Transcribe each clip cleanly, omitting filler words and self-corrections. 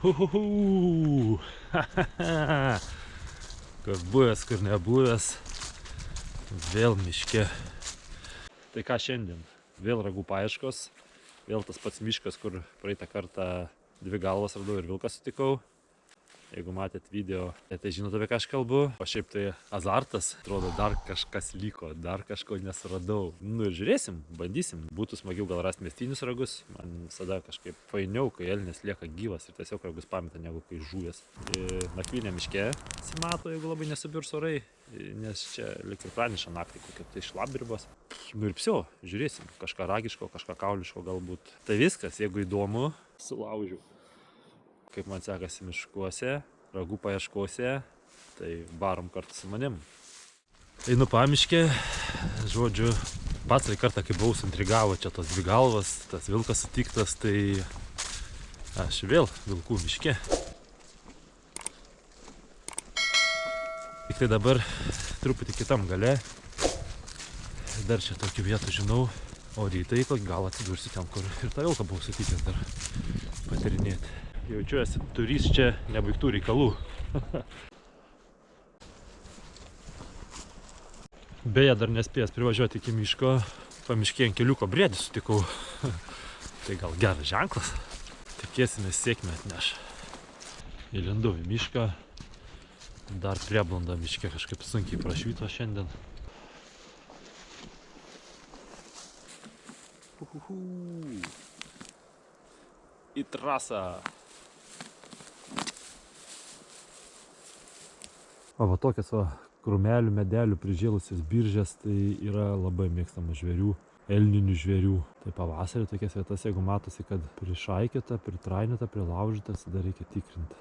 Uhuhu. Kur buvęs, kur nebuvęs. Vėl miške. Tai ką šiandien? Vėl ragų paieškos. Vėl tas pats miškas, kur praeitą kartą 2 galvas radau ir vilką sutikau. Jeigu matėt video, tai žinote, apie ką aš kalbu. O šiaip tai azartas. Atrodo, dar kažkas liko, dar kažko nesuradau. Nu ir žiūrėsim, bandysim. Būtų smagiau gal rasti miestinius ragus. Man visada kažkaip fainiau, kai elnias lieka gyvas ir tiesiog ragus pameta, negu kai žuvęs. Nakvynė miške simato, jeigu labai nesubirs orai. Nes čia lyg ir praneša naktį kokia tai šlapdribos. Nu ir psio, žiūrėsim. Kažką ragiško, kažką kauliško galbūt. Tai viskas, jeigu įdomu, sulaužiu. Kaip man sekasi miškuose, ragų paieškose, tai varom kartu su manim. Einu pamiške, žodžiu, pats kartą, kai buvau suintrigavo čia tos 2 galvas, tas vilkas sutiktas, tai aš vėl vilkų miške. Tik tai dabar truputį kitam gale, dar čia tokių vietų žinau, o rytai gal atsidursiu ten, kur ir tą vilką buvau sutikęs dar patirinėti. Jaučiuosi turys čia nebaigtų reikalų. Beje, dar nespėjęs privažiuoti iki miško, pamiškė ant keliuko briedį sutikau. Tai gal geras ženklas. Tikėsimės sėkmę atneš. Įlindau į mišką. Dar prieblanda miške kažkaip sunkiai prašvyto šiandien. Į trasą. O va tokias krūmelių, medelių prižėlusias biržės, tai yra labai mėgstama žvėrių, elninių žvėrių. Tai pavasarį tokias vietas, jeigu matosi, kad prišaikyta, pritrainėta, prilaužyta, tada reikia tikrinti.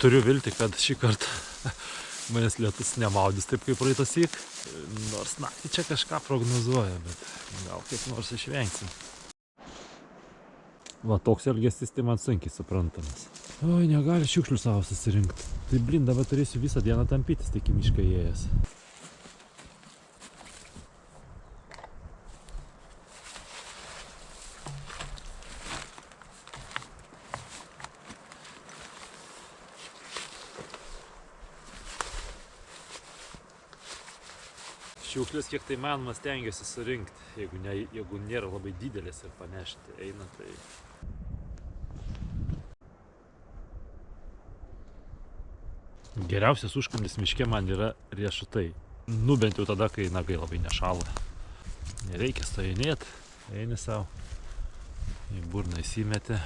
Turiu viltį, kad šį kartą manęs lietus nemaudys taip kaip praeitąsyk. Nors naktį čia kažką prognozuoja, bet gal kaip nors išvengsim. Va, toks elgesys tai man sunkiai suprantamas. Oi, negali šiukšlių savo susirinkti. Tai blin, dabar turėsiu visą dieną tampytis, tik į mišką įėjęs. Šiukšlės kiek tai manoma stengiuosi surinkti, jeigu nėra labai didelės ir panešti eina, tai... Geriausias užkandis miške man yra riešutai. Nu bent jau tada, kai nagai labai nešąla. Nereikia stojinėti, eini savo, į burną įsimeti.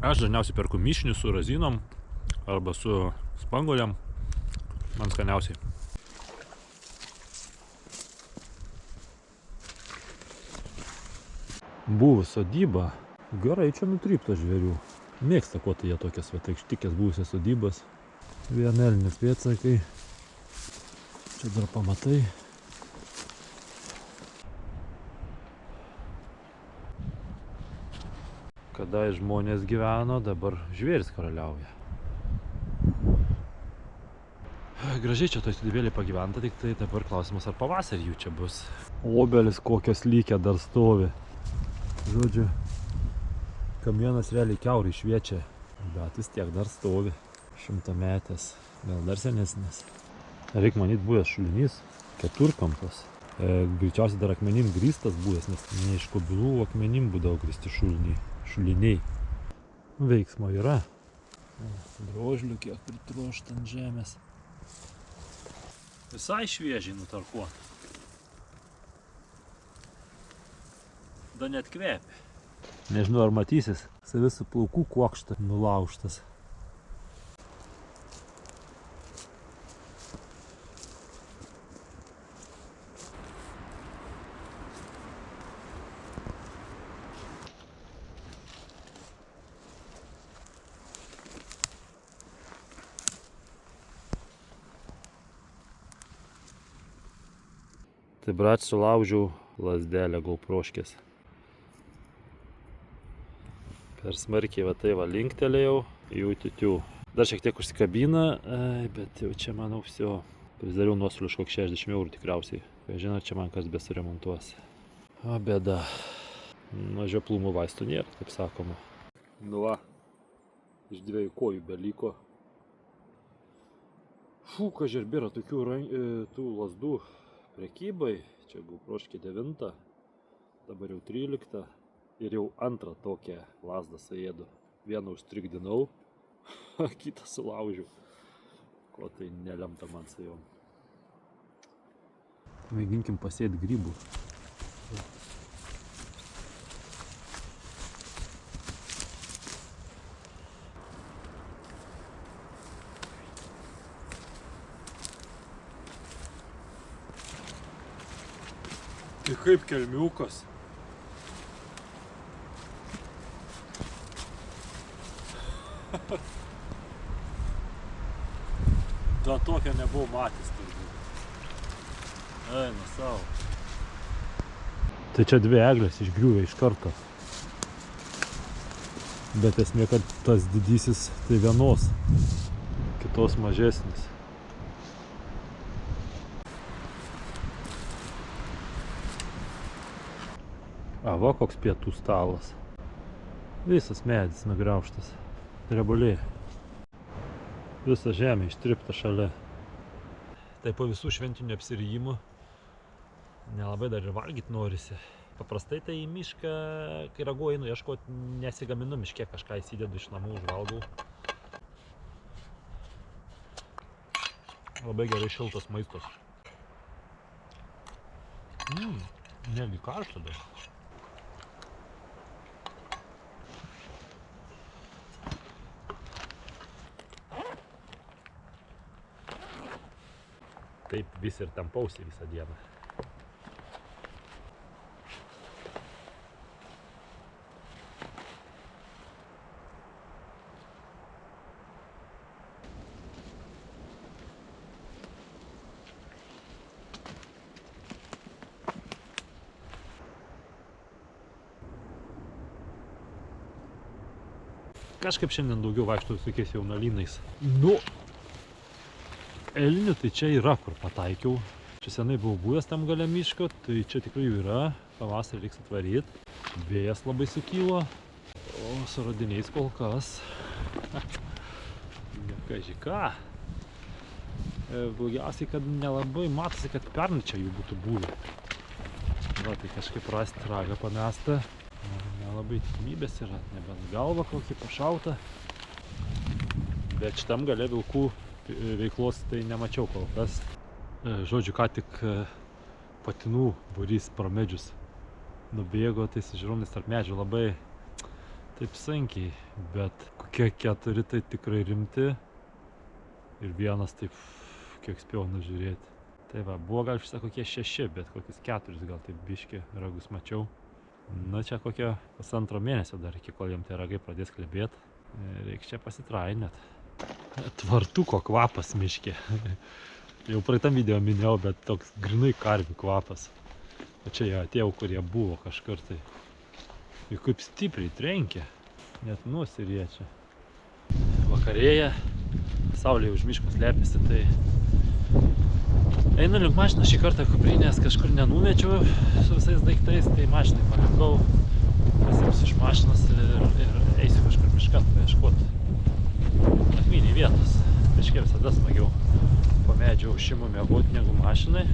Aš dažniausiai perku mišinius su razinom arba su spanguolėm. Man skaniausiai. Buvo sodyba. Gerai čia nutrypta žvėrių. Mėgsta ko tai jie tokias ištikęs buvusias sodybas. Vien elnias pėdsakai. Čia dar pamatai. Kada žmonės gyveno, dabar žvėris karaliauja. Gražiai čia toj sodybėlėj pagyventa, tik tai dabar klausimas, ar pavasarį jų čia bus. Obelis kokios lygia dar stovi. Žodžiu, kamienas realiai kiaurai šviečia, bet vis tiek dar stovi. 100-metės, gal dar senesnis. Reik manyt buvęs šulinys, 4-kampas. Greičiausiai dar akmenim grįstas buvęs, nes ne iš kubilų akmenim būdavo grįsti šuliniai. Veiksmo yra. Drožlių kiek pritrošta ant žemės. Visai šviežiai nutarkuota. Da net kvepia. Nežinau, ar matysis, visų plaukų kuokšta nulaužtas. Tai brat sulaužiau lasdelė gauproškės. Per smarkiai va tai va linktelėjau, jų tiutių. Dar šiek tiek užsikabina, bet jau čia manau viso. Prisidariau nuostolių už kokį 60 eurų tikriausiai. Žinau, čia man kas besuremontuos. O bėda. Na, žioplumų vaistų nėra, kaip sakoma. Nu va, iš 2 kojų beliko. Ką žerbėra tokių tų lazdų prekybai. Čia gauproškė 9, dabar jau 13 ir jau 2 tokią lazdą suėdu. Vieną užstrigdinau, kitą sulaužiau. Ko tai nelemta man su jom. Mėginkim pasėti grybų. Tai kaip kelmiukas. Da tokia nebuvau matęs turbūt. Eina savo. Tai čia 2 eglės išgriuvė iš karto. Bet esmė, kad tas didysis tai vienos, kitos mažesnis. Va koks pietų stalas. Visas medis nugriaužtas. Drebulė. Visa žemė ištrypta šalia. Tai po visų šventinių apsirijimų nelabai dar ir valgyt norisi. Paprastai tai į mišką, kai ragu einu ieškoti, nesigaminu miške, kažką įsidedu iš namų, užvalgau. Labai gerai šiltas maistas. Negi karšta dar. Taip vis ir tampausi visą dieną. Kažkaip šiandien daugiau vaikštau su tokiais jaunalynais. Nu, elnių tai čia yra, kur pataikiau. Čia senai buvau buvęs tam gale miško, tai čia tikrai jų yra. Pavasarį reiks atvaryt. Vėjas labai sukylo. O su radiniais kol kas. Nekaži ką. Blogiausiai, kad nelabai matosi, kad pernai čia jų būtų buvę. Va, tai kažkaip rasti ragą pamestą. Nelabai tikimybės yra, nebent galva kokį pašautą. Bet šitam gale vilkų veiklos tai nemačiau kol kas. Žodžiu, ką tik patinų būrys pro medžius nubėgo, tai su žiūronais tarp medžių labai taip sunkiai, bet kokie 4 tai tikrai rimti ir vienas taip, kiek spėjau nužiūrėti. Tai va, buvo gal šitą kokie 6, bet kokius 4 gal taip biški ragus mačiau. Na čia kokio 1,5 mėnesio dar iki kol jam tie ragai pradės klebėti. Reiks čia pasitrainėt. Tvartuko kvapas miške. Jau praeitam video minėjau, bet toks grinai karvių kvapas. O čia jau atėjau, kurie buvo kažkur tai. Ir kaip stipriai trenkia. Net nusiriečia. Vakarėja. Saulė už miško slepiasi, tai einu link mašiną šį kartą kuprinės kažkur nenumečiau su visais daiktais, tai mašinai palikau, pasiimsiu iš mašinos ir eisiu kažkur miškan paieškoti nakvynei vietos. Miške visada smagiau po medžio aušimo miegoti negu mašinai.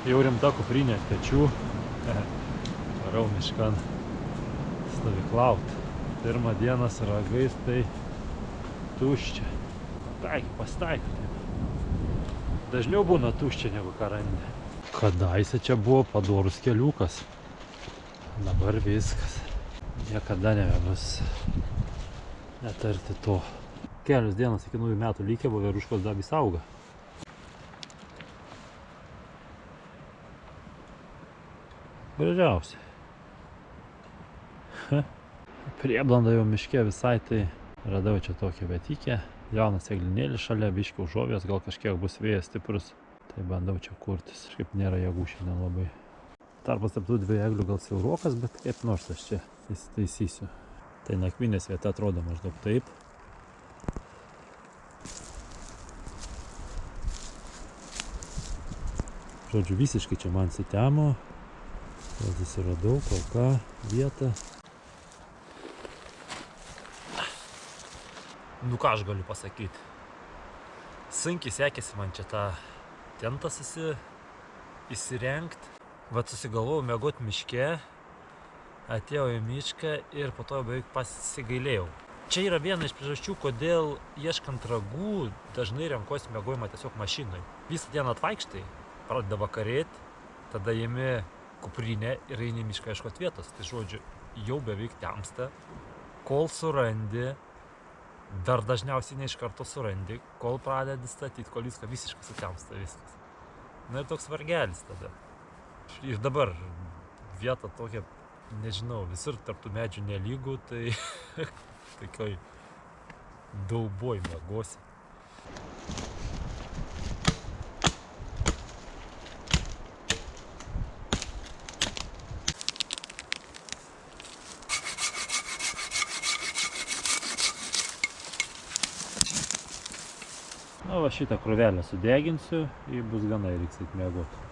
Jau rimta kuprinė pečių, varau miškan stovyklaut. Pirmą dieną su ragais tai tuščia. Pasitaiko. Dažniau būna tuščia negu ką randi. Kadaise čia buvo padorus keliukas. Dabar viskas. Niekada nebebus net arti to. Kelios dienos iki naujų metų likę, voveruškos dar vis auga. Gražiausiai. Prieblanda jau miške visai, tai radau čia tokią betikę. Jaunas eglinėlis šalia, biškiai užuovės, gal kažkiek bus vėjas stiprus. Tai bandau čia kurtis. Kažkaip nėra jėgų šiandien labai. Tarpas tarp tų dviejų eglių gal siaurokas, bet kaip nors aš čia įsitaisysiu. Tai nakvynės vieta atrodo maždaug taip. Žodžiu, visiškai čia man sitemo. Vėl susiradau kol ką vietą. Nu ką aš galiu pasakyti. Sunkiai sekėsi man čia tą tentą įsirengti. Vat susigalvojau miegot miške. Atėjau į mišką ir po to beveik pasigailėjau. Čia yra viena iš priežasčių, kodėl ieškant ragų dažnai renkuosi miegojimą tiesiog mašinoj. Visą dieną atvaikštai, pradeda vakarėti, tada imi kuprinę ir eini į mišką ieškot vietos. Tai žodžiu, jau beveik temsta, kol surandi, dar dažniausiai ne iš karto surandi, kol pradedi statyti, kol viską visiškai sutemsta viskas. Na ir toks vargelis tada. Ir dabar vieta tokia, nežinau, visur tarp tų medžių nelygų, tai tokioj dauboj miegosi. Na va šitą krūvelę sudeginsiu, jį bus gana ir reiks eit miegot.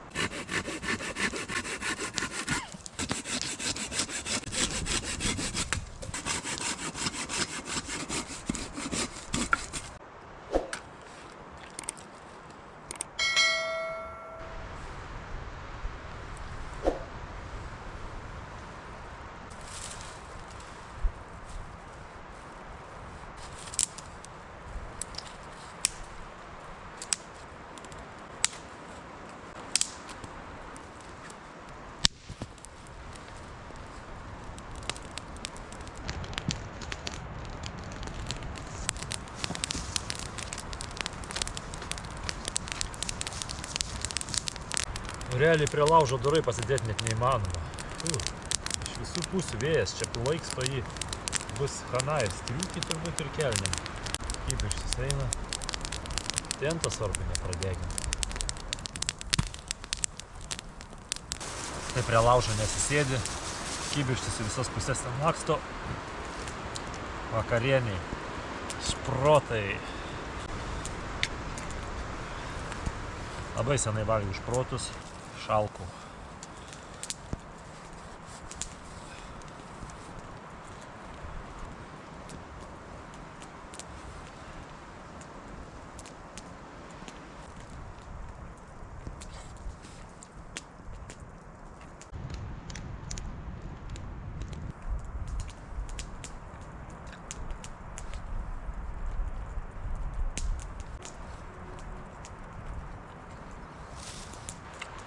Realiai prie laužo durai pasidėti net neįmanoma. Iš visų pusių vėjas, čia plaiksto jį, bus chana ir striukį turbūt ir kelniam. Kibirkštis eina. Tentą svarbu nepradeginti. Tai prie laužo nesisėdi, kibirkštis į visas pusės ten laksto. Vakarieniai, šprotai. Labai senai valgiau šprotus. Šalkų.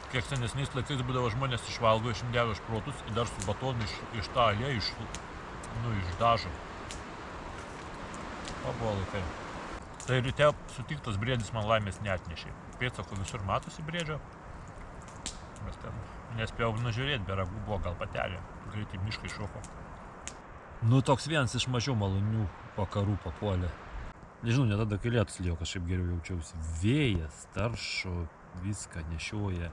Kiek senesniais laikais būdavo žmonės išvalgo iš indelio šprotus ir dar su batonu iš tą aliejų išdažo. O buvo laikai. Tai ryte sutiktas briedis man laimės neatnešė. Pėdsakų visur matosi briedžio. Mes ten nespėjau nužiūrėti, be ragų buvo gal patelė. Greitai miškai šoko. Nu toks vienas iš mažiau malonių vakarų papuolė. Nežinau, net tada kai lietus lijo, kažkaip geriau jaučiausi. Vėjas, taršo, viską nešioja.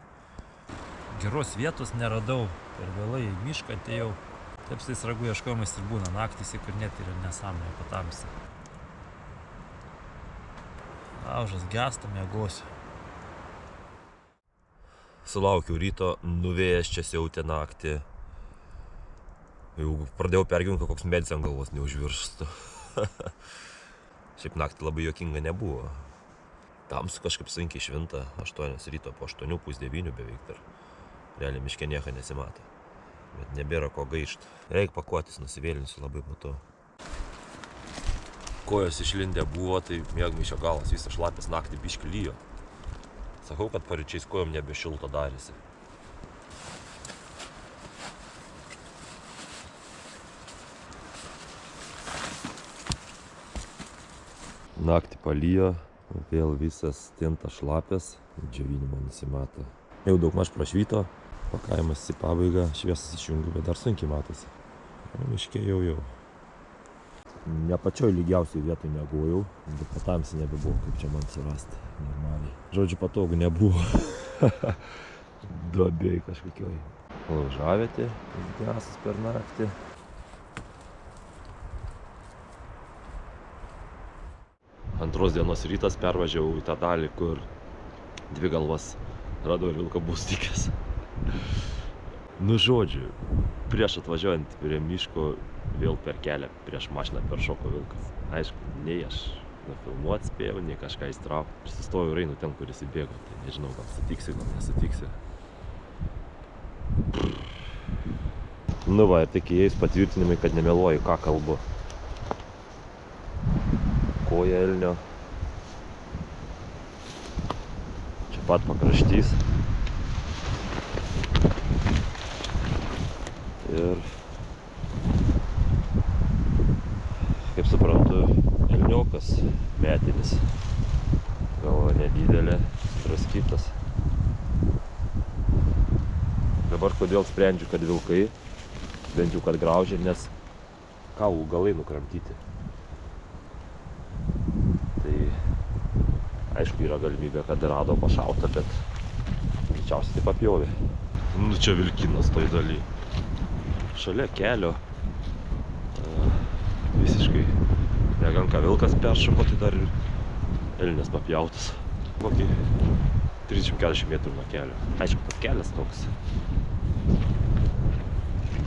Geros vietos neradau, per vėlai į mišką atėjau. Taip su tais ragų ieškojimais ir būna naktys, kur net ir nesąmonė patamsi. Laužas gęsta, miegosiu. Sulaukiau ryto, nuvėjęs čia siautė naktį. Jau pradėjau pergyventi, kad koks medis ant galvos neužvirstų. Šiaip naktį labai juokinga nebuvo. Tamsu kažkaip sunkiai švinta, 8 ryto, po 8, pus 9 beveik dar. Realiai miške nieko nesimato. Bet nebėra ko gaišt. Reik pakuotis, nusivėlinsiu labai matau. Kojos išlindę buvo, tai miegmaišio galas visas šlapės, naktį biškį lijo. Sakau, kad paryčiais kojom nebe šilto darėsi. Naktį palijo, vėl visas tintas šlapės, džiovinimo nusimato. Jau daugmaž prašvyto, pakavimas į pabaigą, šviesas išjungiu, bet dar sunkiai matosi. Miške jau. Ne pačioj lygiausiai vietoj miegojau, bet patamsi nebebuvo, kaip čia man surasti normaliai. Žodžiu, patogu nebuvo. Duobėj kažkokioj. Laužavietė, ilgiausias per naktį. Antros dienos rytas pervažiavau į tą dalį, kur dvi galvas radau ir vilką bus tikęs. Nu žodžiu, prieš atvažiuojant prie miško vėl per kelią prieš mašiną peršoko vilkas. Aišku, nei aš nufilmuot spėjau, nei kažką įstraukti. Ir sustojau ir einu ten, kur jis įbėgo. Tai nežinau, gal sutiksi, gal nesutiksi. Nu va, ir tik įėjus patvirtinimai, kad nemeluoju, ką kalbu. Koja elnio. Čia pat pakraštys. Ir kaip suprantu, elniokas metinis. Galva nedidelė, sudraskytas. Dabar kodėl sprendžiu, kad vilkai, bent jau kad graužia, nes kaulų galai nukramtyti. Tai aišku yra galimybė, kad rado pašautą, bet greičiausiai tai papjovė. Nu čia vilkinas toj daly. Šalia kelio visiškai neganka vilkas peršoko, tai dar ir elnias papjautas. Kokį 30-40 metrų nuo kelio. Aišku, tas kelias toks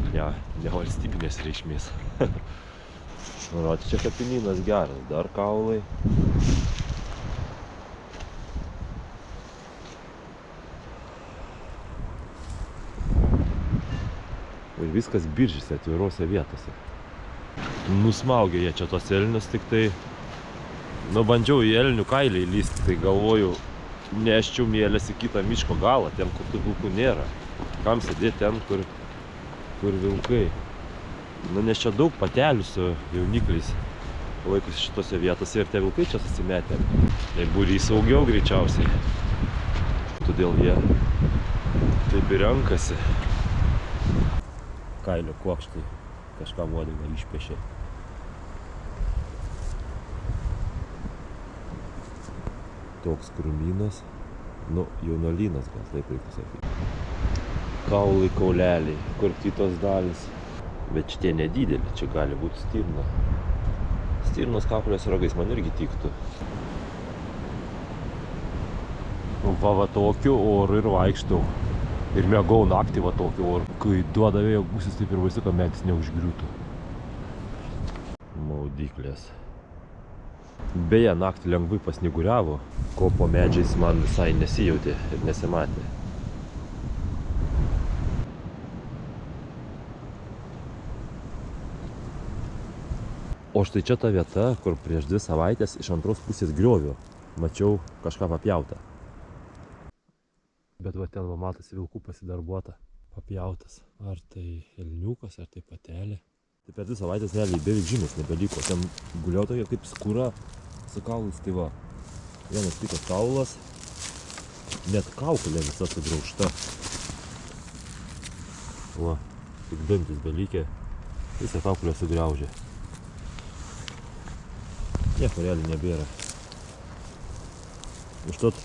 ne valstybinės reikšmės. Nu, čia kapinynas geras, dar kaulai. Ir viskas biržėse, atvirose vietose. Nusmaugė jie čia tos elnius, tik tai bandžiau į elnių kailį įlysti, tai galvoju, neščiau mielės į kitą miško galą, ten, kur tų vilkų nėra. Kam sėdėti ten, kur vilkai. Nu, nes čia daug patelių su jaunikliais laikosi šitose vietose ir tie vilkai čia susimetė. Tai būrys saugiau greičiausiai. Todėl jie taip ir renkasi. Kailio kuokštai kažką uodegą išpešė. Toks krūmynas, nu, jaunuolynas gal taip reikia sakyti. Kaulai, kauleliai, kur kitos dalis. Bet šitie nedideli, čia gali būti stirna. Stirnos kakulės ragais man irgi tiktų. Va tokiu oru ir vaikštau. Ir mėgau naktį va tokiu oru. Kai duoda vėjo gūsis, taip ir baisu, kad medis neužgriūtų. Maudyklės. Beje, naktį lengvai pasnyguriavo, ko po medžiais man visai nesijautė ir nesimatė. O štai čia ta vieta, kur prieš 2 savaitės iš antros pusės griovio mačiau kažką papjautą. Bet va ten va matosi vilkų pasidarbuota, papjautas. Ar tai elniukas, ar tai patelė. Tai per 2 savaitės realiai beveik žymės nebeliko. Ten guliau tokia kaip skūra su kaulais, tai va. Vienas kitas kaulas, net kaukolė visa sugraužta. Va, tik dantis belikė, visą kaukolę sugriaužė. Nieko realiai nebėra. Užtat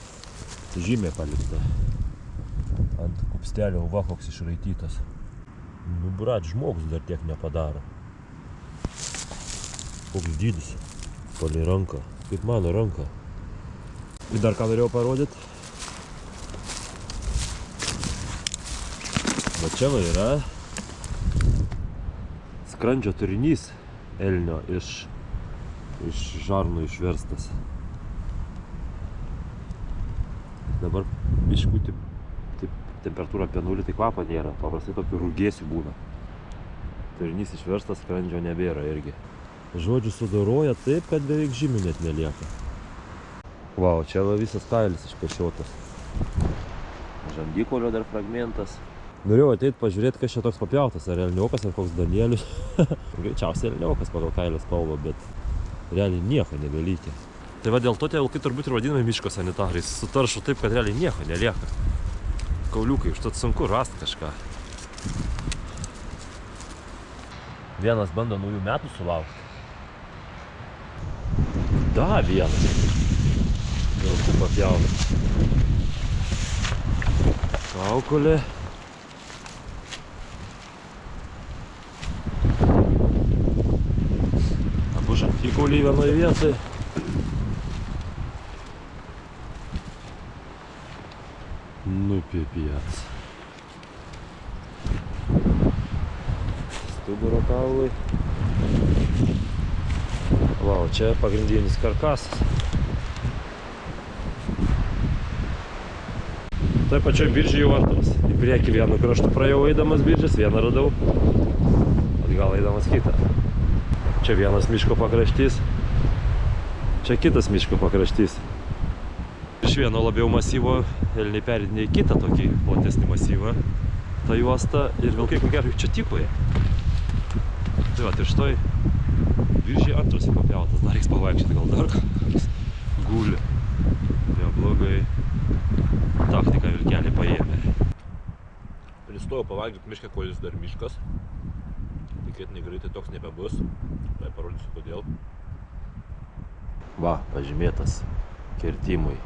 žymė palikta. Ant kupstelio va koks išraitytas. Nu brat, žmogus dar tiek nepadaro. Koks dydis. Palei ranką. Kaip mano ranka. Ir dar ką norėjau parodyti. Va čia va yra skrandžio turinys elnio iš žarnų išverstas. Dabar biškutį temperatūra apie 0, tai kvapo nėra. Paprastai tokių rūgėsių būna. Turinys išverstas, skrandžio nebėra irgi. Žodžiu, sudoroja taip, kad beveik žymių net nelieka. Vau, čia va visas kailis išpešiotas. Žandikaulio dar fragmentas. Norėjau ateit pažiūrėti, kas čia toks papjautas. Ar elniokas, ar koks Danielius. Greičiausiai elniokas pagal kailio spalvą, bet realiai nieko nebelikę. Tai va dėl to tie vilkai turbūt ir vadinami miško sanitarais. Sutaršo taip, kad realiai nieko nelieka. Kauliukai, užtat sunku rasti kažką. Vienas bando naujų metų sulaukti. Da, vienas. Vilkų papjauna. Kaukolė. Abu žandikauliai vienoje vietoje. Nu, pipiec. Stuburo kaulai. Va, o čia pagrindinis karkasas. Tai pačioj biržai jau antras. Į priekį vienu kraštu praėjau eidamas biržas, vieną radau. Atgal eidamas kitą. Čia vienas miško pakraštys. Čia kitas miško pakraštys. Iš vieno labiau masyvo elniai peridinė į kitą tokį platesnį masyvą. Ta juosta ir vilkai ko gero čia tykoje. Tai va, tai štai biržai antras papjautas. Dar reiks pavaikščioti, gal dar kažkas guli. Neblogai. Taktika vilkelį paėmė. Pristojau pavaikščioti mišką, kol jis dar miškas. Tikėtinai greitai toks nebebus. Tai parodysiu kodėl. Va, pažymėtas kirtimui.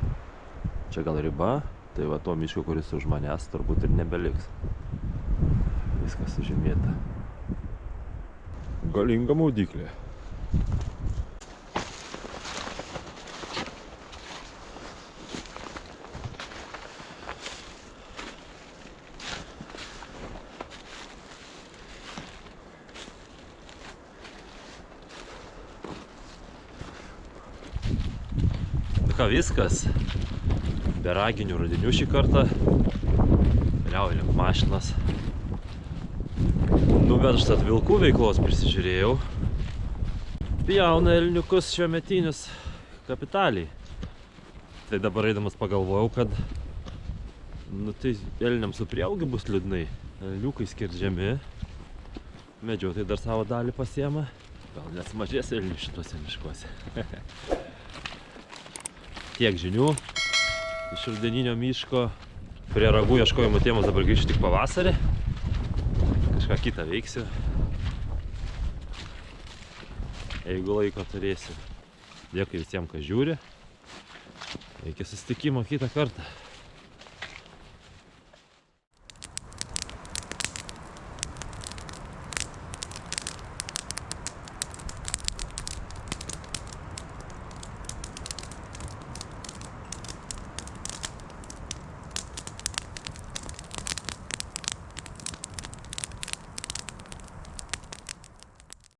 Čia gal riba, tai va to miško, kuris už manęs turbūt ir nebeliks. Viskas sužymėta. Galinga maudyklė. Nu ką, viskas. Be raginių radinių šį kartą. Keliauju link mašinas. Nuvežtat vilkų veiklos prisižiūrėjau. Pjauna elniukus šiemetinius kapitaliai. Tai dabar eidamas pagalvojau, kad nu tai elniams su prieaugiu bus liūdnai. Elniukai skerdžiami. Medžiotojai dar savo dalį pasiema. Gal nesumažės elnių šituose miškuose. Tiek žinių iš rudeninio miško. Prie ragų ieškojimo temos dabar grįšiu tik pavasarį. Kažką kitą veiksiu. Jeigu laiko turėsiu. Dėkui visiems, kas žiūri. Iki susitikimo kitą kartą.